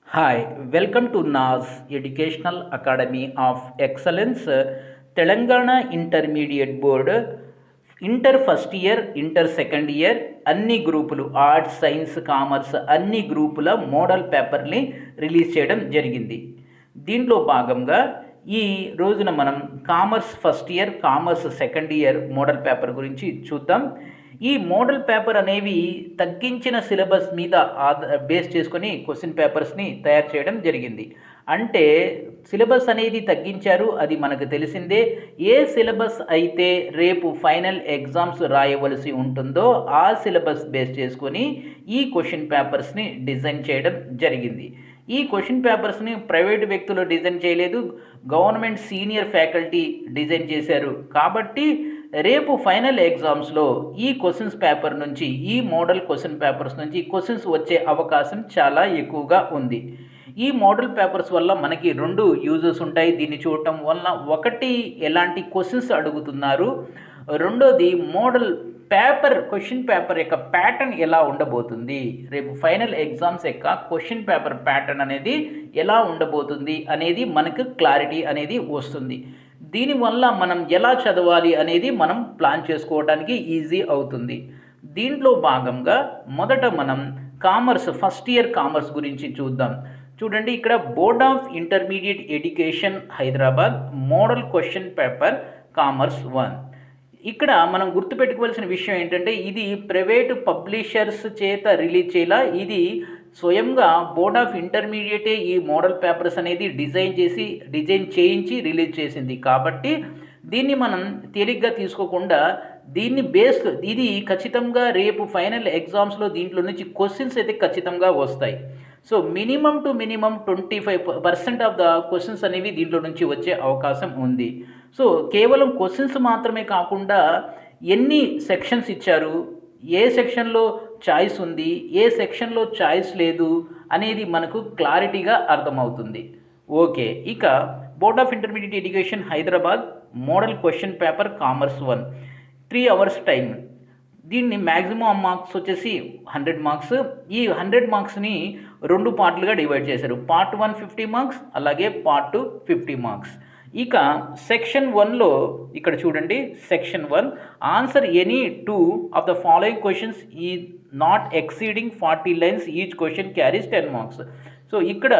Hi welcome to Naas educational academy of excellence Telangana intermediate board inter first year inter second year అన్ని గ్రూపులు arts science commerce అన్ని గ్రూపుల model పేపర్ని release చేయడం జరిగింది. దీంట్లో భాగంగా ఈ రోజున మనం commerce first year commerce second year model paper గురించి చూద్దాం. ఈ మోడల్ పేపర్ అనేవి తగ్గించిన సిలబస్ మీద బేస్ చేసుకొని క్వశ్చన్ పేపర్స్ని తయారు చేయడం జరిగింది. అంటే సిలబస్ అనేది తగ్గించారు, అది మనకు తెలిసిందే. ఏ సిలబస్ అయితే రేపు ఫైనల్ ఎగ్జామ్స్ రాయవలసి ఉంటుందో ఆ సిలబస్ బేస్ చేసుకొని ఈ క్వశ్చన్ పేపర్స్ని డిజైన్ చేయడం జరిగింది. ఈ క్వశ్చన్ పేపర్స్ని ప్రైవేటు వ్యక్తులు డిజైన్ చేయలేదు, గవర్నమెంట్ సీనియర్ ఫ్యాకల్టీ డిజైన్ చేశారు. కాబట్టి రేపు ఫైనల్ ఎగ్జామ్స్లో ఈ క్వశ్చన్స్ పేపర్ నుంచి ఈ మోడల్ క్వశ్చన్ పేపర్స్ నుంచి క్వశ్చన్స్ వచ్చే అవకాశం చాలా ఎక్కువగా ఉంది. ఈ మోడల్ పేపర్స్ వల్ల మనకి రెండు యూజెస్ ఉంటాయి దీన్ని చూడటం వల్ల. ఒకటి, ఎలాంటి క్వశ్చన్స్ అడుగుతున్నారు, రెండోది మోడల్ పేపర్ క్వశ్చన్ పేపర్ యొక్క ప్యాటర్న్ ఎలా ఉండబోతుంది, రేపు ఫైనల్ ఎగ్జామ్స్ యొక్క క్వశ్చన్ పేపర్ ప్యాటర్న్ అనేది ఎలా ఉండబోతుంది అనేది మనకు క్లారిటీ అనేది వస్తుంది. దీనివల్ల మనం ఎలా చదవాలి అనేది మనం ప్లాన్ చేసుకోవడానికి ఈజీ అవుతుంది. దీంట్లో భాగంగా మొదట మనం కామర్స్ ఫస్ట్ ఇయర్ కామర్స్ గురించి చూద్దాం. చూడండి, ఇక్కడ board of intermediate education Hyderabad model question paper commerce 1. ఇక్కడ మనం గుర్తుపెట్టుకోవాల్సిన విషయం ఏంటంటే ఇది ప్రైవేటు పబ్లిషర్స్ చేత రిలీజ్ చేయాల, ఇది స్వయంగా బోర్డ్ ఆఫ్ ఇంటర్మీడియటే ఈ మోడల్ పేపర్స్ అనేది డిజైన్ చేయించి రిలీజ్ చేసింది. కాబట్టి దీన్ని మనం తేలిగ్గా తీసుకోకుండా ఇది ఖచ్చితంగా రేపు ఫైనల్ ఎగ్జామ్స్లో దీంట్లో నుంచి క్వశ్చన్స్ అయితే ఖచ్చితంగా వస్తాయి. So minimum to minimum 25% of the questions అనేవి దీంట్లో నుంచి వచ్చే అవకాశం ఉంది. సో కేవలం క్వశ్చన్స్ మాత్రమే కాకుండా ఎన్ని సెక్షన్స్ ఇచ్చారు, ఏ సెక్షన్లో చాయిస్ ఉంది, ఏ సెక్షన్లో చాయిస్ లేదు అనేది మనకు క్లారిటీగా అర్థమవుతుంది. ఓకే, ఇక board of intermediate education Hyderabad model question paper commerce 1 3 hours time. దీన్ని మ్యాక్సిమం మార్క్స్ వచ్చేసి 100 మార్క్స్. ఈ 100 మార్క్స్ని 2 పార్ట్లుగా డివైడ్ చేశారు. పార్ట్ 1 50 మార్క్స్, అలాగే పార్ట్ 2 50 మార్క్స్. ఇక సెక్షన్ 1లో ఇక్కడ చూడండి, section 1 answer any 2 of the following questions ఈ not exceeding 40 lines, each question carries 10 marks. So ఇక్కడ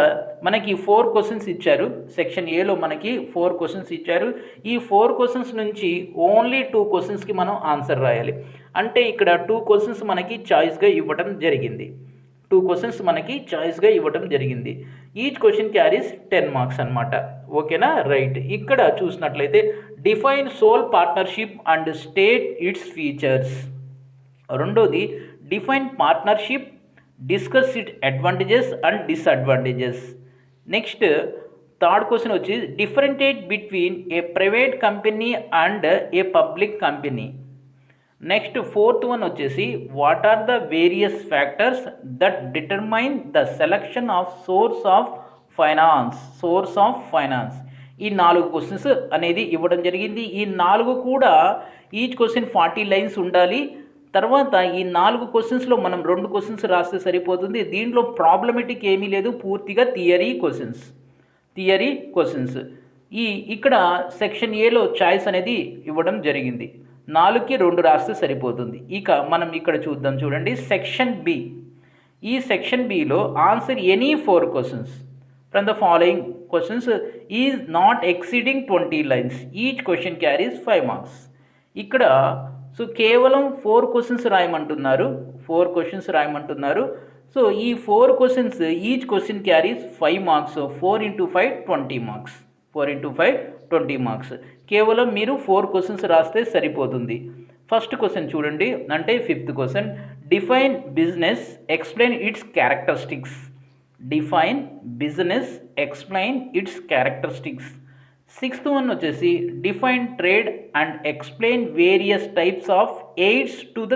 మనకి 4 క్వశ్చన్స్ ఇచ్చారు. సెక్షన్ ఏలో మనకి 4 క్వశ్చన్స్ ఇచ్చారు. ఈ 4 క్వశ్చన్స్ నుంచి ఓన్లీ 2 క్వశ్చన్స్కి మనం ఆన్సర్ రాయాలి. అంటే ఇక్కడ 2 క్వశ్చన్స్ మనకి చాయిస్గా ఇవ్వడం జరిగింది. ఈచ్ క్వశ్చన్ క్యారీస్ 10 మార్క్స్ అనమాట. ఓకేనా, రైట్. ఇక్కడ చూసినట్లయితే define sole partnership and state its features. రెండోది define partnership, discuss it advantages and disadvantages. Next third question వచ్చి differentiate between a private company and a public company. Next fourth one వచ్చేసి what are the various factors that determine the selection of source of finance. ఈ 4 questions అనేది ఇవ్వడం జరిగింది. ఈ 4 కూడా each question 40 lines ఉండాలి. తర్వాత ఈ 4 క్వశ్చన్స్లో మనం 2 క్వశ్చన్స్ రాస్తే సరిపోతుంది. దీంట్లో ప్రాబ్లమెటిక్ ఏమీ లేదు, పూర్తిగా థియరీ క్వశ్చన్స్. ఇక్కడ సెక్షన్ ఏలో చాయిస్ అనేది ఇవ్వడం జరిగింది. 4కి 2 రాస్తే సరిపోతుంది. ఇక మనం ఇక్కడ చూద్దాం, చూడండి సెక్షన్ బి. ఈ section below answer any 4 questions from the following questions is not exceeding 20 lines, each question carries 5 marks. ఇక్కడ సో కేవలం 4 క్వశ్చన్స్ రాయమంటున్నారు. సో ఈ 4 questions each question carries 5 marks. 4 × 5 20 marks. కేవలం మీరు 4 క్వశ్చన్స్ రాస్తే సరిపోతుంది. ఫస్ట్ క్వశ్చన్ చూడండి, అంటే 5th question define business, explain its characteristics. Sixth one వచ్చేసి define trade and explain various types of aids to the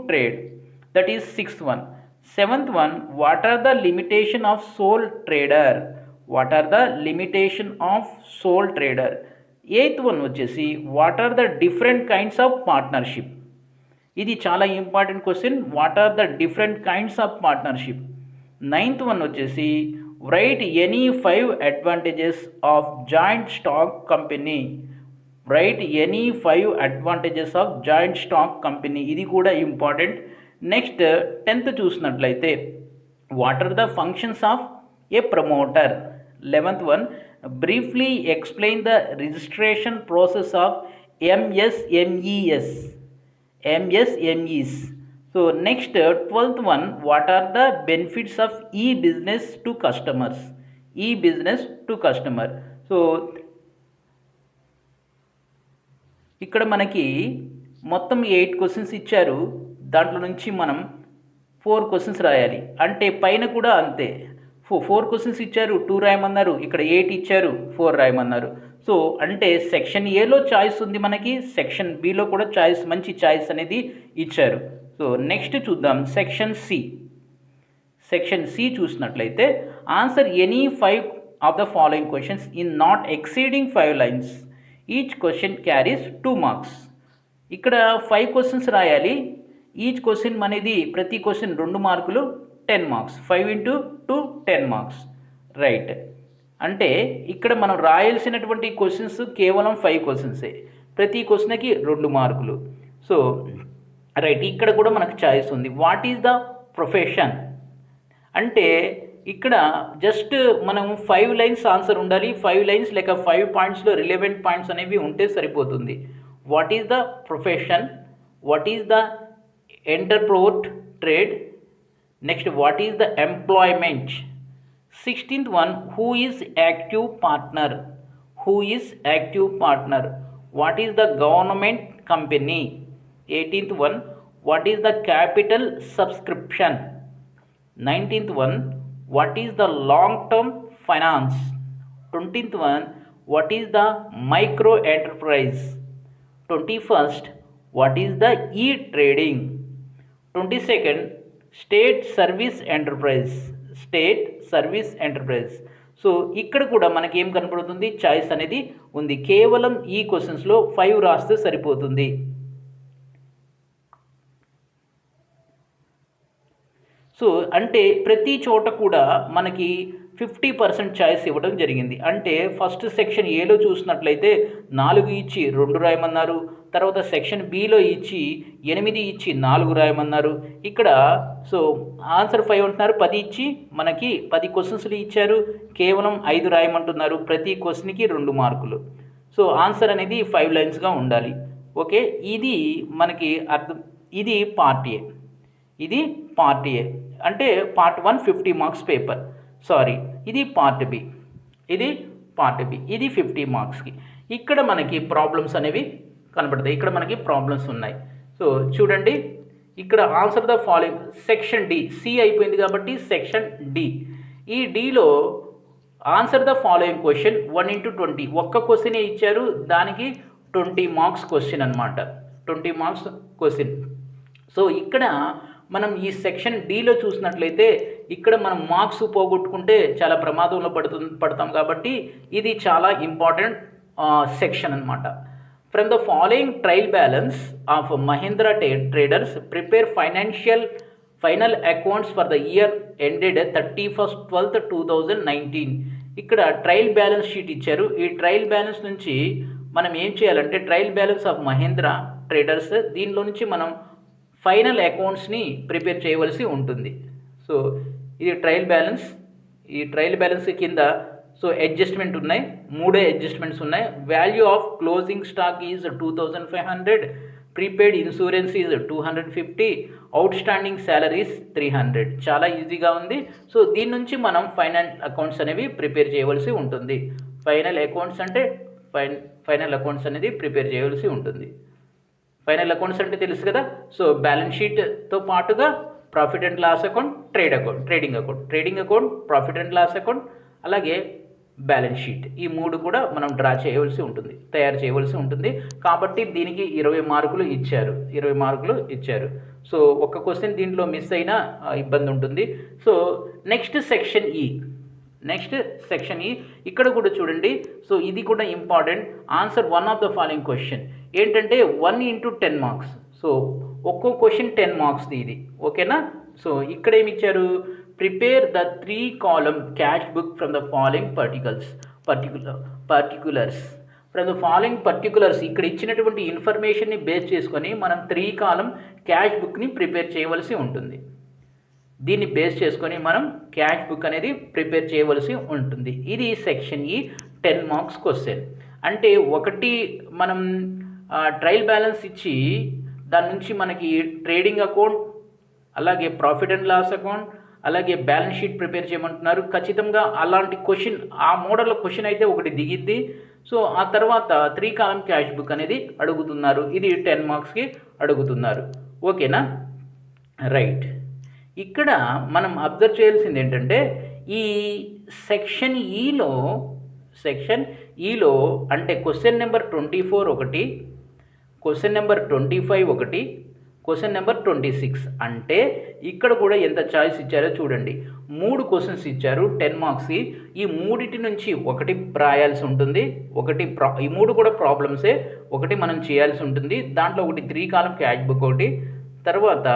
trade. That is 6th one. 7th one, what are the limitation of sole trader? 8th one వచ్చేసి what are the different kinds of partnership? ఇది చాలా important question. What are the different kinds of partnership. 9th one వచ్చేసి write any 5 advantages of joint stock company. Write any 5 advantages of joint stock company. ఇది కూడా important. Next 10th చూసినట్లయితే what are the functions of a promoter. 11th one briefly explain the registration process of MSMEs. So next 12th one what are the benefits of business to customers. Business to customer. So ఇక్కడ మనకి మొత్తం 8 questions ఇచ్చారు. దాంట్లో నుంచి మనం 4 questions రాయాలి. అంటే పైన కూడా అంతే, 4 క్వశ్చన్స్ ఇచ్చారు, 2 రాయమన్నారు. ఇక్కడ 8 ఇచ్చారు, 4 రాయమన్నారు. సో అంటే సెక్షన్ ఏలో చాయిస్ ఉంది మనకి, సెక్షన్ బిలో కూడా చాయిస్, మంచి చాయిస్ అనేది ఇచ్చారు. సో నెక్స్ట్ చూద్దాం సెక్షన్ సి. సెక్షన్ సి చూసినట్లయితే answer any 5 of the following questions in not exceeding 5 lines. Each question carries 2 marks. ఇక్కడ 5 క్వశ్చన్స్ రాయాలి. ఈచ్ క్వశ్చన్ అనేది ప్రతి క్వశ్చన్ 2 మార్కులు, 10 మార్క్స్. 5 into 2 10 marks. రైట్. అంటే ఇక్కడ మనం రాయాల్సినటువంటి క్వశ్చన్స్ కేవలం 5 క్వశ్చన్సే, ప్రతి క్వశ్చన్కి 2 మార్కులు. సో రైట్, ఇక్కడ కూడా మనకు చాయిస్ ఉంది. వాట్ ఈజ్ ద ప్రొఫెషన్ అంటే ఇక్కడ జస్ట్ మనం 5 లైన్స్ ఆన్సర్ ఉండాలి. 5 లైన్స్ లేక 5 పాయింట్స్లో రిలవెంట్ పాయింట్స్ అనేవి ఉంటే సరిపోతుంది. What is the profession, what is the entrepot trade, next what is the employment. 16th one who is active partner. Who is active partner. What is the government company. 18th one what is the capital subscription. 19th one what is the long term finance. 20th one what is the micro enterprise. 21st what is the e-trading. 22nd state service enterprise. State service enterprise. So ఇక్కడ కూడా మనకి ఏం కనపడుతుంది, choice అనేది ఉంది. కేవలం ఈ క్వశ్చన్స్లో 5 రాస్తే సరిపోతుంది. సో అంటే ప్రతి చోట కూడా మనకి 50% ఛాయిస్ ఇవ్వడం జరిగింది. అంటే ఫస్ట్ సెక్షన్ ఏలో చూసినట్లయితే 4 ఇచ్చి 2 రాయమన్నారు. తర్వాత సెక్షన్ బిలో ఇచ్చి 8 ఇచ్చి 4 రాయమన్నారు. ఇక్కడ సో ఆన్సర్ 5 అంటున్నారు, 10 ఇచ్చి మనకి 10 క్వశ్చన్స్లు ఇచ్చారు, కేవలం 5 రాయమంటున్నారు. ప్రతి క్వశ్చన్కి 2 మార్కులు. సో ఆన్సర్ అనేది 5 లైన్స్గా ఉండాలి. ఓకే, ఇది మనకి అర్థం. ఇది పార్ట్ ఏ. ఇది పార్ట్ ఏ అంటే పార్ట్ 1 50 మార్క్స్ పేపర్. సారీ, ఇది పార్ట్ బి. ఇది పార్ట్ బి. ఇది 50 మార్క్స్కి. ఇక్కడ మనకి ప్రాబ్లమ్స్ అనేవి కనబడతాయి. ఇక్కడ మనకి ప్రాబ్లమ్స్ ఉన్నాయి. సో చూడండి, ఇక్కడ answer the following. Section D, C అయిపోయింది కాబట్టి సెక్షన్ డి. ఈ డిలో answer the following question 1 into 20. ఒక్క క్వశ్చనే ఇచ్చారు, దానికి 20 మార్క్స్ క్వశ్చన్ అనమాట. 20 మార్క్స్ క్వశ్చన్. సో ఇక్కడ మనం ఈ సెక్షన్ డిలో చూసినట్లయితే ఇక్కడ మనం మార్క్స్ పోగొట్టుకుంటే చాలా ప్రమాదంలో పడతాం కాబట్టి ఇది చాలా ఇంపార్టెంట్ సెక్షన్ అనమాట. From the following trial balance of Mahindra traders prepare final accounts for the year ended 31st 12th 2019. ఇక్కడ ట్రయల్ బ్యాలెన్స్ షీట్ ఇచ్చారు. ఈ ట్రయల్ బ్యాలెన్స్ నుంచి మనం ఏం చేయాలంటే trial balance of Mahindra traders, దీనిలో నుంచి మనం ఫైనల్ అకౌంట్స్ని ప్రిపేర్ చేయవలసి ఉంటుంది. సో ఇది ట్రయల్ బ్యాలెన్స్. ఈ ట్రయల్ బ్యాలెన్స్ కింద సో అడ్జస్ట్మెంట్ ఉన్నాయి, 3 అడ్జస్ట్మెంట్స్ ఉన్నాయి. Value of closing stock is 2500, prepaid insurance is 250, out standing salaries 300. చాలా ఈజీగా ఉంది. సో దీని నుంచి మనం ఫైనల్ అకౌంట్స్ అనేవి ప్రిపేర్ చేయవలసి ఉంటుంది. ఫైనల్ అకౌంట్స్ అంటే ఫైనల్ అకౌంట్స్ అనేది ప్రిపేర్ చేయవలసి ఉంటుంది. ఫైనల్ అకౌంట్స్ అంటే తెలుసు కదా. సో బ్యాలెన్స్ షీట్తో పాటుగా profit and loss account, trading account, profit and loss account, అలాగే బ్యాలెన్స్ షీట్. ఈ 3 కూడా మనం డ్రా చేయవలసి ఉంటుంది, తయారు చేయవలసి ఉంటుంది. కాబట్టి దీనికి 20 మార్కులు ఇచ్చారు. 20 మార్కులు ఇచ్చారు. సో ఒక్క క్వశ్చన్ దీంట్లో మిస్ అయినా ఇబ్బంది ఉంటుంది. సో నెక్స్ట్ సెక్షన్ ఈ. ఇక్కడ కూడా చూడండి. సో ఇది కూడా important. Answer 1 of the following question ఏంటంటే 1 into 10 మార్క్స్. సో ఒక్కో క్వశ్చన్ 10 మార్క్స్ది ఇది, ఓకేనా. సో ఇక్కడ ఏమి ఇచ్చారు, prepare the 3 column cash book from the following particulars from the following particulars. ఇక్కడ ఇచ్చినటువంటి ఇన్ఫర్మేషన్ని బేస్ చేసుకొని మనం 3 కాలమ్ క్యాష్ బుక్ని ప్రిపేర్ చేయవలసి ఉంటుంది. దీన్ని బేస్ చేసుకొని మనం క్యాష్ బుక్ అనేది ప్రిపేర్ చేయవలసి ఉంటుంది. ఇది సెక్షన్ ఈ 10 మార్క్స్ క్వశ్చన్. అంటే ఒకటి మనం ట్రయల్ బ్యాలెన్స్ ఇచ్చి దాని నుంచి మనకి ట్రేడింగ్ అకౌంట్, అలాగే ప్రాఫిట్ అండ్ లాస్ అకౌంట్, అలాగే బ్యాలెన్స్ షీట్ ప్రిపేర్ చేయమంటున్నారు. ఖచ్చితంగా అలాంటి క్వశ్చన్, ఆ మోడల్ క్వశ్చన్ అయితే ఒకటి దిగిద్ది. సో ఆ తర్వాత 3 కాలమ్ క్యాష్ బుక్ అనేది అడుగుతున్నారు. ఇది 10 మార్క్స్కి అడుగుతున్నారు, ఓకేనా. రైట్. ఇక్కడ మనం అబ్జర్వ్ చేయాల్సింది ఏంటంటే ఈ సెక్షన్ ఈలో అంటే క్వశ్చన్ నెంబర్ 24 ఒకటి, క్వశ్చన్ నెంబర్ 25 ఒకటి, క్వశ్చన్ నెంబర్ 26. అంటే ఇక్కడ కూడా ఎంత చాయిస్ ఇచ్చారో చూడండి. 3 క్వశ్చన్స్ ఇచ్చారు 10 మార్క్స్కి. ఈ మూడిటి నుంచి ఒకటి రాయాల్సి ఉంటుంది, ఈ 3 కూడా ప్రాబ్లమ్సే, ఒకటి మనం చేయాల్సి ఉంటుంది. దాంట్లో ఒకటి 3 కాలమ్ క్యాష్ బుక్ ఒకటి. తర్వాత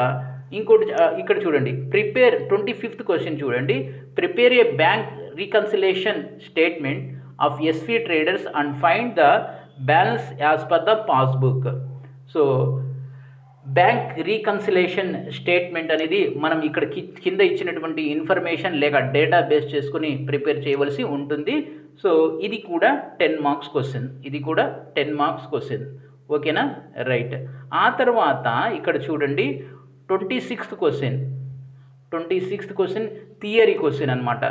ఇంకోటి ఇక్కడ చూడండి, ప్రిపేర్ 25th క్వశ్చన్ చూడండి, prepare a bank reconciliation statement of S V traders and find the balance as per the passbook. So bank reconciliation statement అనేది మనం ఇక్కడ కింద ఇచ్చినటువంటి ఇన్ఫర్మేషన్ లేక డేటా బేస్ చేసుకుని ప్రిపేర్ చేయవలసి ఉంటుంది. సో ఇది కూడా 10 మార్క్స్ క్వశ్చన్, ఇది కూడా 10 మార్క్స్ క్వశ్చన్, ఓకేనా. రైట్. ఆ తర్వాత ఇక్కడ చూడండి 26th క్వశ్చన్ థియరీ క్వశ్చన్ అనమాట.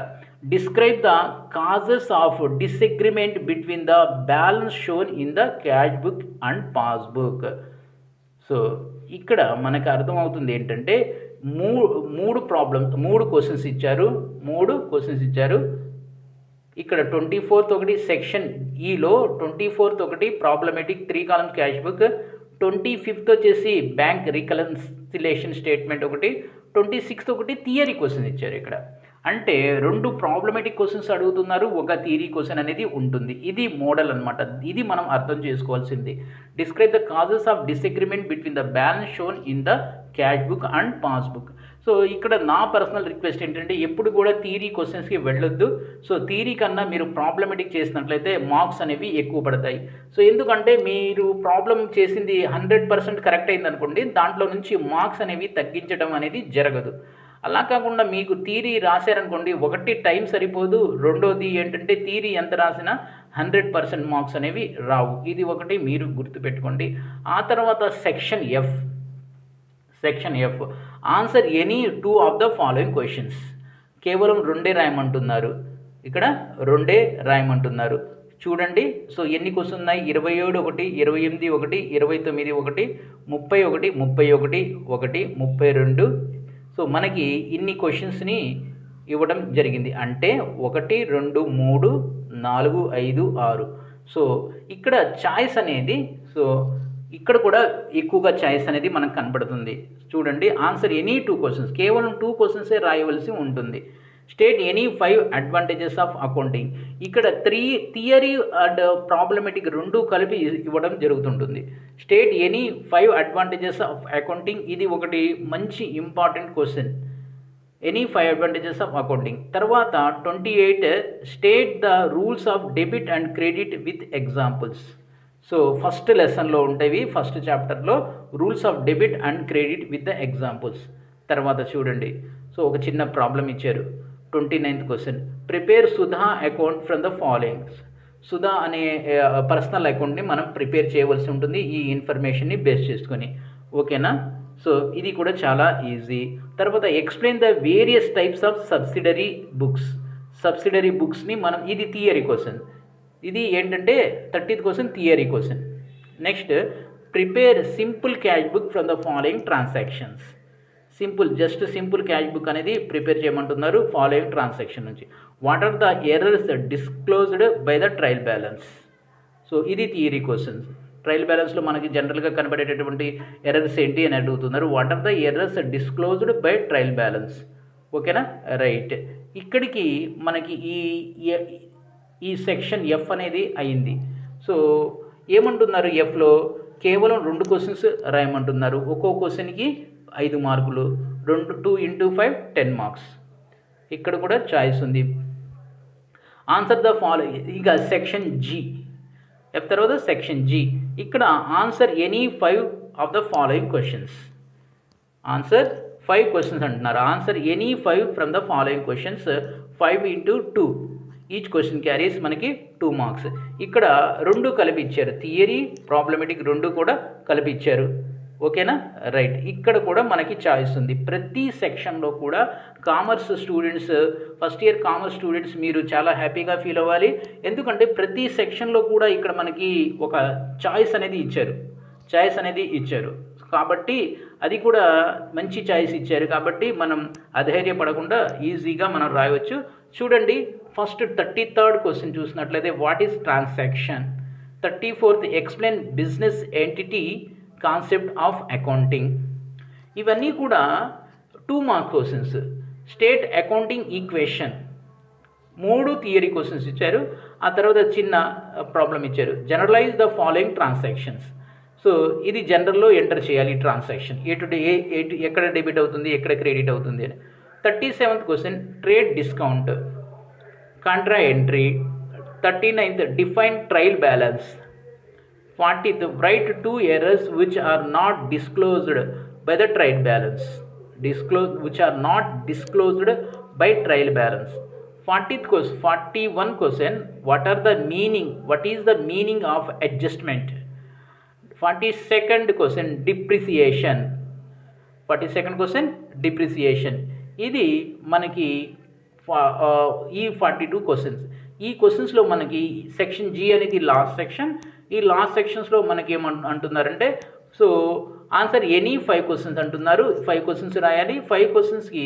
Describe the causes of disagreement between the balance shown in the cash book and passbook. So ఇక్కడ మనకు అర్థమవుతుంది ఏంటంటే మూడు క్వశ్చన్స్ ఇచ్చారు. ఇక్కడ 24th ఒకటి సెక్షన్ ఈలో, 24th ఒకటి problematic 3 column cash book, 25th వచ్చేసి బ్యాంక్ రీకన్సిలేషన్ స్టేట్మెంట్ ఒకటి, 26th ఒకటి థియరీ క్వశ్చన్ ఇచ్చారు. ఇక్కడ అంటే 2 ప్రాబ్లమేటిక్ క్వశ్చన్స్ అడుగుతున్నారు, ఒక థియరీ క్వశ్చన్ అనేది ఉంటుంది. ఇది మోడల్ అనమాట. ఇది మనం అర్థం చేసుకోవాల్సింది. Describe the causes of disagreement between the balance shown in the cash book and passbook. So ఇక్కడ నా పర్సనల్ రిక్వెస్ట్ ఏంటంటే ఎప్పుడు కూడా థియరీ క్వశ్చన్స్కి వెళ్ళొద్దు. సో థియరీ కన్నా మీరు ప్రాబ్లమేటిక్ చేసినట్లయితే మార్క్స్ అనేవి ఎక్కువ పడతాయి. సో ఎందుకంటే మీరు ప్రాబ్లం చేసింది 100% కరెక్ట్ అయింది అనుకోండి, దాంట్లో నుంచి మార్క్స్ అనేవి తగ్గించడం అనేది జరగదు. అలా కాకుండా మీకు థియరీ రాశారనుకోండి, ఒకటి టైం సరిపోదు, రెండోది ఏంటంటే థియరీ ఎంత రాసినా 100% మార్క్స్ అనేవి రావు. ఇది ఒకటి మీరు గుర్తుపెట్టుకోండి. ఆ తర్వాత section F answer any 2 of the following questions. కేవలం 2 రాయమంటున్నారు, ఇక్కడ 2 రాయమంటున్నారు. చూడండి. సో ఎన్ని క్వశ్చన్ ఉన్నాయి, 27 ఒకటి, 28 ఒకటి, 29 ఒకటి, 31, 31, 1, 32. సో మనకి ఇన్ని క్వశ్చన్స్ని ఇవ్వడం జరిగింది. అంటే 1, 2, 3, 4, 5, 6. సో ఇక్కడ చాయిస్ అనేది, సో ఇక్కడ కూడా ఎక్కువగా చాయిస్ అనేది మనకు కనబడుతుంది. చూడండి, ఆన్సర్ ఎనీ 2 క్వశ్చన్స్, కేవలం 2 క్వశ్చన్సే రాయవలసి ఉంటుంది. State any 5 advantages of accounting. ఇక్కడ 3 థియరీ అండ్ ప్రాబ్లమేటిక్ 2 కలిపి ఇవ్వడం జరుగుతుంటుంది. State any 5 advantages of accounting, ఇది ఒకటి మంచి important question. Any 5 advantages of accounting. తర్వాత 28 state the rules of debit and credit with examples. So first లెసన్లో ఉంటాయి, ఫస్ట్ చాప్టర్లో rules of debit and credit with the examples. తర్వాత చూడండి, so ఒక చిన్న ప్రాబ్లం ఇచ్చారు. 29th question, prepare Sudha account from the followings. Sudha అనే పర్సనల్ అకౌంట్ని మనం ప్రిపేర్ చేయవలసి ఉంటుంది ఈ ఇన్ఫర్మేషన్ని బేస్ చేసుకొని, ఓకేనా. సో ఇది కూడా చాలా ఈజీ. తర్వాత explain the various types of subsidiary బుక్స్ని మనం, ఇది థియరీ క్వశ్చన్. ఇది ఏంటంటే 30th question theory question. Next, prepare simple cash book from the following transactions. Simple cash book అనేది ప్రిపేర్ చేయమంటున్నారు ఫాలోయింగ్ ట్రాన్సాక్షన్ నుంచి. What are the errors disclosed by the trial balance. So ఇది theory questions. Trial బ్యాలెన్స్లో మనకి జనరల్గా కనబడేటటువంటి errors ఏంటి అని అడుగుతున్నారు. What are the errors disclosed by trial balance, ఓకేనా. రైట్. ఇక్కడికి మనకి ఈ సెక్షన్ ఎఫ్ అనేది అయింది. సో ఏమంటున్నారు ఎఫ్లో, కేవలం 2 క్వశ్చన్స్ రాయమంటున్నారు. ఒక్కో క్వశ్చన్కి 5 మార్కులు, 2 into 5 10 మార్క్స్. ఇక్కడ కూడా చాయిస్ ఉంది. Answer the following. ఇక సెక్షన్ జీ, ఎఫ్ తర్వాత సెక్షన్ జీ. ఇక్కడ answer any 5 of the following questions. Answer 5 questions అంటున్నారు. Answer any 5 from the following questions. 5 into 2. Each question carries మనకి 2 మార్క్స్. ఇక్కడ 2 కలిపి ఇచ్చారు, థియరీ ప్రాబ్లమేటిక్ 2 కూడా కలిపి ఇచ్చారు. ఓకేనా, రైట్. ఇక్కడ కూడా మనకి చాయిస్ ఉంది. ప్రతి సెక్షన్లో కూడా commerce students, first year commerce students మీరు చాలా హ్యాపీగా ఫీల్ అవ్వాలి. ఎందుకంటే ప్రతి సెక్షన్లో కూడా ఇక్కడ మనకి ఒక చాయిస్ అనేది ఇచ్చారు. కాబట్టి అది కూడా మంచి చాయిస్ ఇచ్చారు. కాబట్టి మనం అధైర్యపడకుండా ఈజీగా మనం రాయవచ్చు. చూడండి, ఫస్ట్ 33rd క్వశ్చన్ చూసినట్లయితే what is transaction. 34th explain business entity concept of accounting. ఇవన్నీ కూడా 2 mark questions. State accounting equation 3 theory questions ఇచ్చారు. ఆ తర్వాత చిన్న ప్రాబ్లం ఇచ్చారు. Journalise the following transactions. So ఇది జనరల్లో ఎంటర్ చేయాలి ట్రాన్సాక్షన్. ఎక్కడ డెబిట్ అవుతుంది, ఎక్కడ క్రెడిట్ అవుతుంది అని. 37th question trade discount, contra entry. 39th define trial balance. 40th write 2 errors which are not disclosed by the trial balance. Which are not disclosed by trial balance. 41st question what is the meaning of adjustment. 42nd question depreciation. 42nd question depreciation. ఇది మనకి ఈ 42 questions. ఈ క్వశ్చన్స్లో మనకి section G అనేది last section. ఈ last సెక్షన్స్లో మనకి ఏమంటున్నారంటే, so answer any 5 questions అంటున్నారు. 5 క్వశ్చన్స్ రాయాలి. 5 క్వశ్చన్స్కి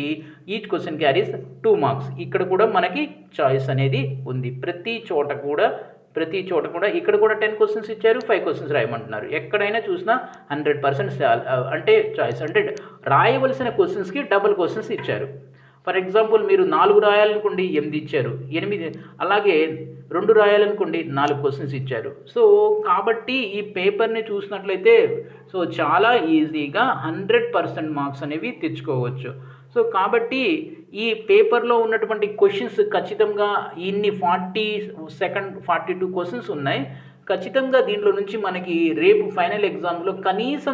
ఈచ్ క్వశ్చన్ క్యారీస్ 2 మార్క్స్. ఇక్కడ కూడా మనకి చాయిస్ అనేది ఉంది. ప్రతి చోట కూడా ఇక్కడ కూడా 10 క్వశ్చన్స్ ఇచ్చారు, 5 క్వశ్చన్స్ రాయమంటున్నారు. ఎక్కడైనా చూసినా 100% అంటే చాయిస్. అంటే రాయవలసిన క్వశ్చన్స్కి డబుల్ క్వశ్చన్స్ ఇచ్చారు. ఫర్ ఎగ్జాంపుల్ మీరు 4 రాయాలనుకోండి 8 ఇచ్చారు, 8. అలాగే 2 రాయాలనుకోండి 4 క్వశ్చన్స్ ఇచ్చారు. సో కాబట్టి ఈ పేపర్ని చూసినట్లయితే సో చాలా ఈజీగా 100% మార్క్స్ అనేవి తెచ్చుకోవచ్చు. సో కాబట్టి ఈ పేపర్లో ఉన్నటువంటి క్వశ్చన్స్ ఖచ్చితంగా ఇన్ని 42 క్వశ్చన్స్ ఉన్నాయి. ఖచ్చితంగా దీంట్లో నుంచి మనకి రేపు ఫైనల్ ఎగ్జామ్లో కనీసం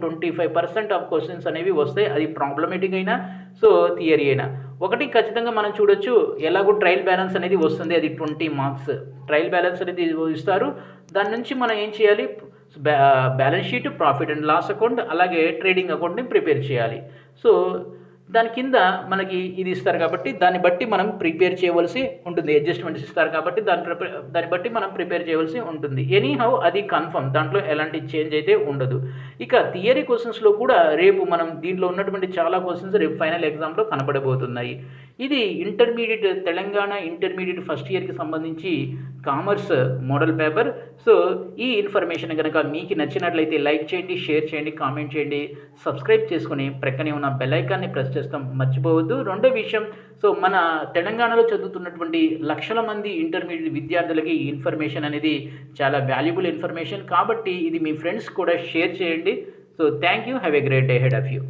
25% ఆఫ్ క్వశ్చన్స్ అనేవి వస్తాయి. అది ప్రాబ్లమేటిక్ అయినా సో థియరీ అయినా. ఒకటి ఖచ్చితంగా మనం చూడొచ్చు, ఎలాగో ట్రయల్ బ్యాలెన్స్ అనేది వస్తుంది, అది 20 మార్క్స్. ట్రయల్ బ్యాలెన్స్ అనేది ఇస్తారు. దాని నుంచి మనం ఏం చేయాలి, balance sheet, profit and loss account, అలాగే ట్రేడింగ్ అకౌంట్ని ప్రిపేర్ చేయాలి. సో దాని కింద మనకి ఇది ఇస్తారు కాబట్టి దాన్ని బట్టి మనం ప్రిపేర్ చేయవలసి ఉంటుంది. అడ్జస్ట్మెంట్స్ ఇస్తారు కాబట్టి దాన్ని బట్టి మనం ప్రిపేర్ చేయవలసి ఉంటుంది. ఎనీహౌ అది కన్ఫర్మ్, దాంట్లో ఎలాంటి చేంజ్ అయితే ఉండదు. ఇక థియరీ క్వశ్చన్స్లో కూడా రేపు మనం దీంట్లో ఉన్నటువంటి చాలా క్వశ్చన్స్ రేపు ఫైనల్ ఎగ్జామ్లో కనబడబోతున్నాయి. ఇది తెలంగాణ ఇంటర్మీడియట్ ఫస్ట్ ఇయర్కి సంబంధించి కామర్స్ మోడల్ పేపర్. సో ఈ ఇన్ఫర్మేషన్ కనుక మీకు నచ్చినట్లయితే లైక్ చేయండి, షేర్ చేయండి, కామెంట్ చేయండి, సబ్స్క్రైబ్ చేసుకుని ప్రక్కనే ఉన్న బెల్ ఐకాన్ని ప్రెస్ చేస్తాం మర్చిపోవద్దు. రెండో విషయం, సో మన తెలంగాణలో చదువుతున్నటువంటి లక్షల మంది ఇంటర్మీడియట్ విద్యార్థులకి ఈ ఇన్ఫర్మేషన్ అనేది చాలా వాల్యుబుల్ ఇన్ఫర్మేషన్. కాబట్టి ఇది మీ ఫ్రెండ్స్ కూడా షేర్ చేయండి. So thank you, have a great day head of you.